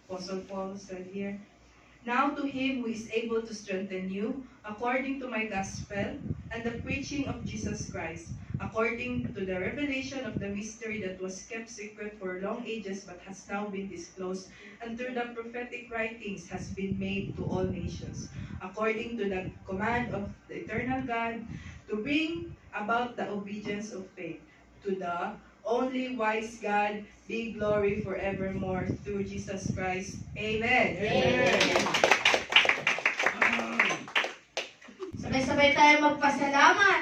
Apostle Paul said here. Now to him who is able to strengthen you, according to my gospel, and the preaching of Jesus Christ, according to the revelation of the mystery that was kept secret for long ages but has now been disclosed, and through the prophetic writings has been made to all nations, according to the command of the eternal God, to bring about the obedience of faith, to the only wise God, be glory forevermore through Jesus Christ. Amen. Amen. Sabay-sabay tayo magpasalamat.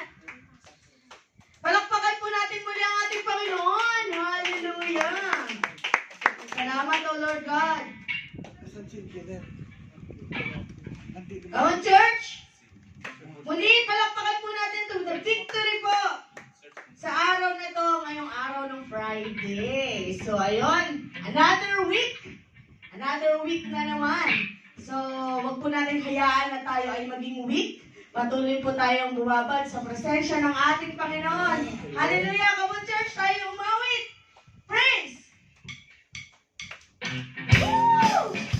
Palakpakan po natin muli ang ating Panginoon. Hallelujah. Salamat, O Lord God. Come on, church. Muli, palakpakan po natin to the victory po sa araw na to, ngayong araw ng Friday. So, ayun, another week na naman. So, wag po natin hayaan na tayo ay maging weak. Patuloy po tayong bumabad sa presensya ng ating Panginoon. Hallelujah! Come on, church, tayo umawit! Praise! Woo!